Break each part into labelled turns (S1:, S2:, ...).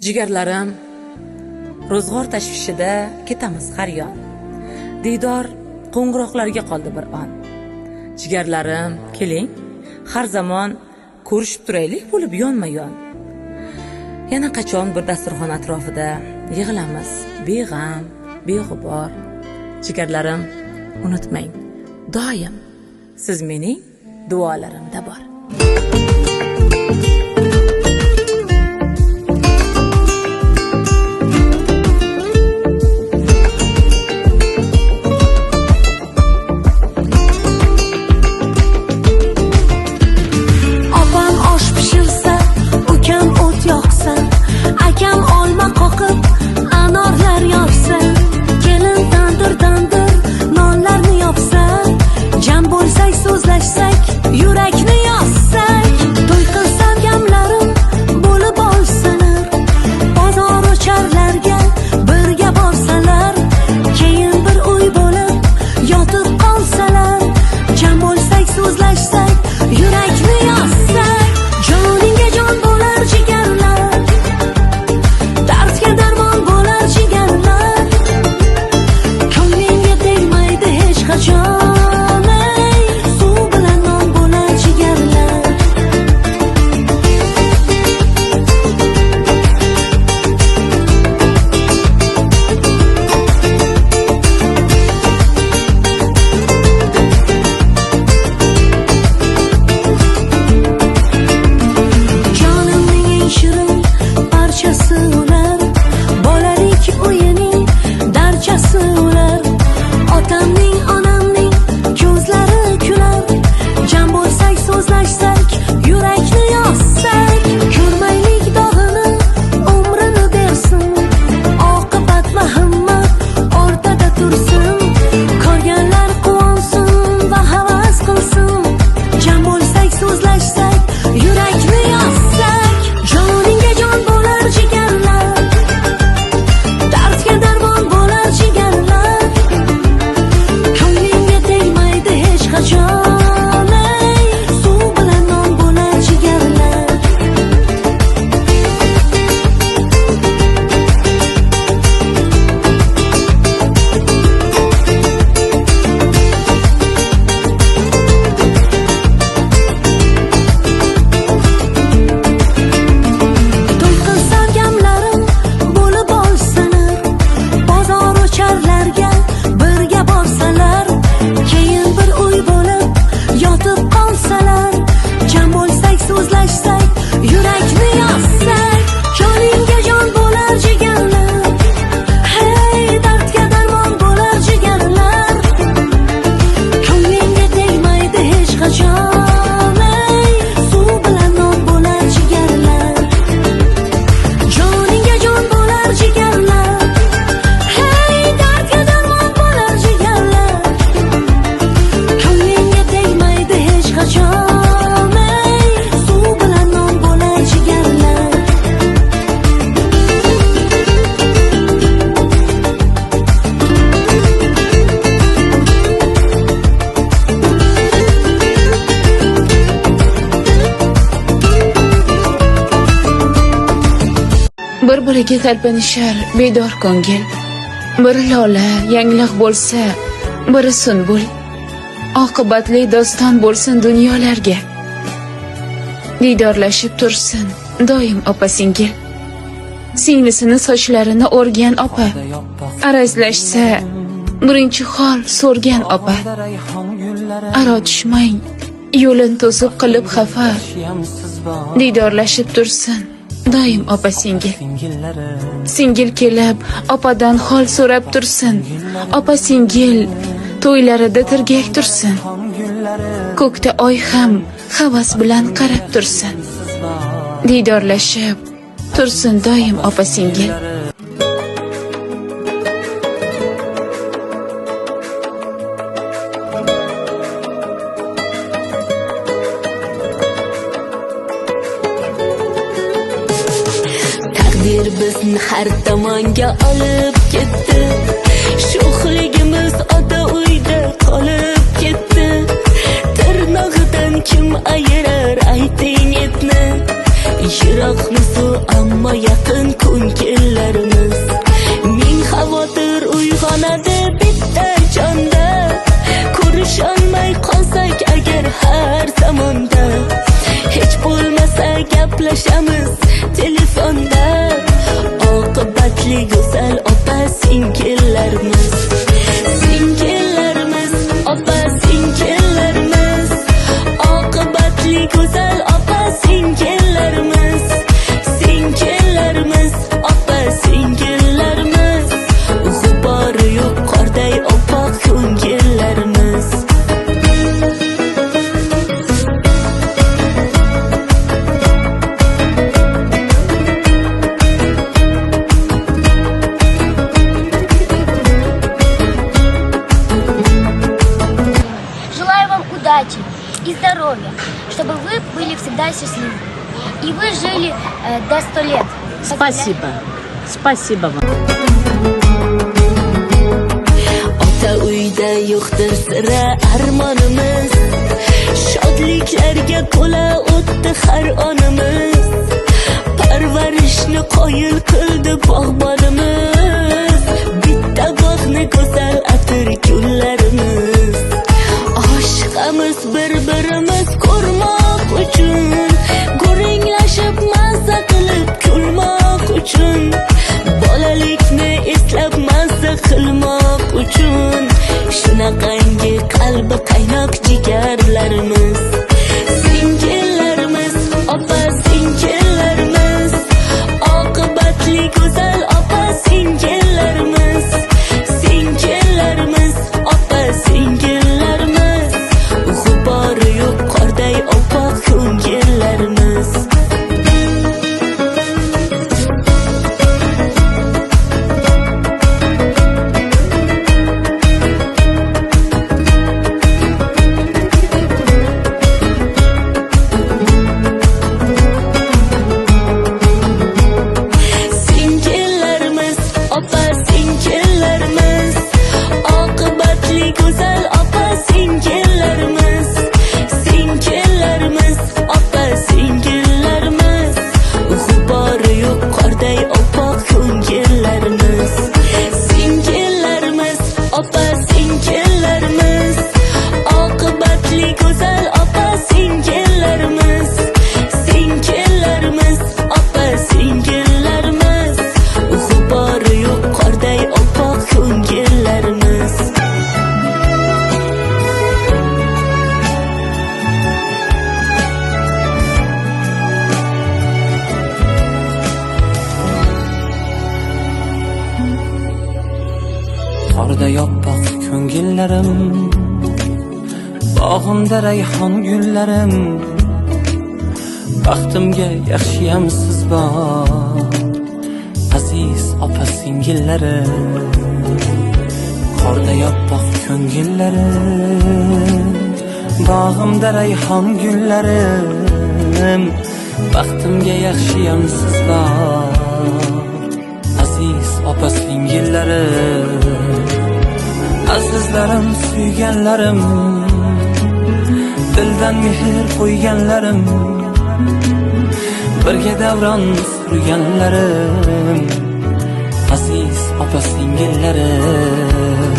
S1: Jigarlarim, ro'zg'or tashvishida ketamiz har yon. Diydor qo'ng'iroqlarga qoldi bir on. Jigarlarim, keling, har zamon ko'rishib turaylik bo'lib yonma-yon. Yana qachon bir dasturxon atrofida yig'ilamiz, beg'am, beg'ubor. Jigarlarim, unutmang, doim siz mening duolarimda bor.
S2: Yurakni yozsak, to'y qilsam gamlarim bo'lib olsalar, bozor ocharlarga birga borsalar, keyin bir uy bo'lib yotib qolsalar, jam bo'lsak, so'zlashsak, yurakni yozsak, joningga jon bo'lar jigarlar, dardga darmon bo'lar jigarlar, ko'nglingga tegmaydi hech qachon.
S3: Bir-biriga talpinishar bedor ko'ngil. Biri lola, yangliq bo'lsa, biri sunbul. Oqibatli doston bo'lsin dunyolarga. Diydorlashib tursin doim opa-singil. Singlisini sochlarini o'rgan opa. Arazlashsa, birinchi hol so'rgan opa. Aro tushmang, yo'lin to'sib qilib xafa. Diydorlashib tursin doim opa singil. Singil kelib opadan hol so'rab tursin. Opa singil to'ylarida tirgak tursin. Ko'kda oy ham havas bilan qarab tursin. Diydorlashib tursin doim opa singil.
S2: Taqdir bizni har tomonga olib ketdi. Sho'xligimiz ota uyda qolib ketdi. Tirnog'idan kim ayirar ayting etni. Yiroqmisu ammo yaqin ko'ngillarimiz. Ming xavotir uyg'onadi bitta jonda, ko'risholmay qolsak agar har zamonda. Hech bo'lmasa gaplashamiz telefonda. Oqibatli go'zal opa singillarimiz. Singillarimiz, opa singillarimiz. Oqibatli go'zal opa singillarimiz. Singillarimiz, opa singillarimiz. G'ubori yo'q qorday oppoq ko'ngillarimiz.
S4: Желаю вам удачи и здоровья, чтобы вы были всегда счастливы. И вы жили до 100 лет.
S1: Спасибо. Спасибо вам.
S2: Ota uyda yo'qdir sira armonimiz. Shodliklarga to'la o'tdi har onimiz. Parvarishni qoyil qildi bog'bonimiz. Bitta bog'ni go'zal atir gullarimiz. Oshiqamiz bir-birimiz ko'rmoq uchun, go'ringlashib mazza qilib kulmoq uchun, bolalikni eslab mazza qilmoq uchun. Shunaqangi qalbi qaynoq jigarlarimiz. Singillarimiz, opa singillarimiz. Oqibatli go'zal opa singillarimiz. Singillarimiz, opa singillarimiz. G'ubori yo'q qorday oppoq ko'ngillarimiz. Singillarimiz, opa singillarimiz. Oqibatli go'zal opa singillarimiz. Singillarimiz, opa singillarimiz. G'ubori yo'q qorday oppoq ko'ngillarimiz. Singillarimiz, opa singillarimiz. Oqibatli go'zal opa singillarimiz. Singillarimiz, opa singillarimiz. G'ubori yo'q qorday oppoq ko'ngillarimiz.
S5: Qorda yoppoq ko'ngillarim, bog'imda rayhon gullarim. Baxtimga yaxshiyam siz bor, aziz opa singillarim. Qorda yoppoq ko'ngillarim, bog'imda rayhon gullarim. Baxtimga yaxshiyam siz bor, aziz opa singillarim. Azizlarim, suyganlarim, dildan mehr qo'yganlarim, birga davron surganlarim, aziz opa singillarim.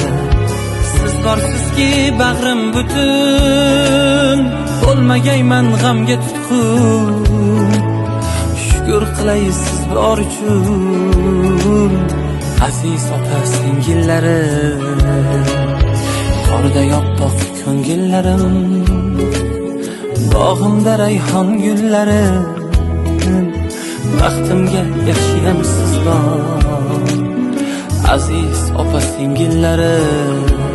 S5: Siz borsizki bag'rim butun, bo'lmagayman g'amga tutqun. Shukr qilay siz bor uchun, aziz opa singillarim. Qorda yoppoq ko'ngillarim, bog'imda rayhon gullarim. Baxtimga yaxshiyam siz bor, aziz opa singillarim.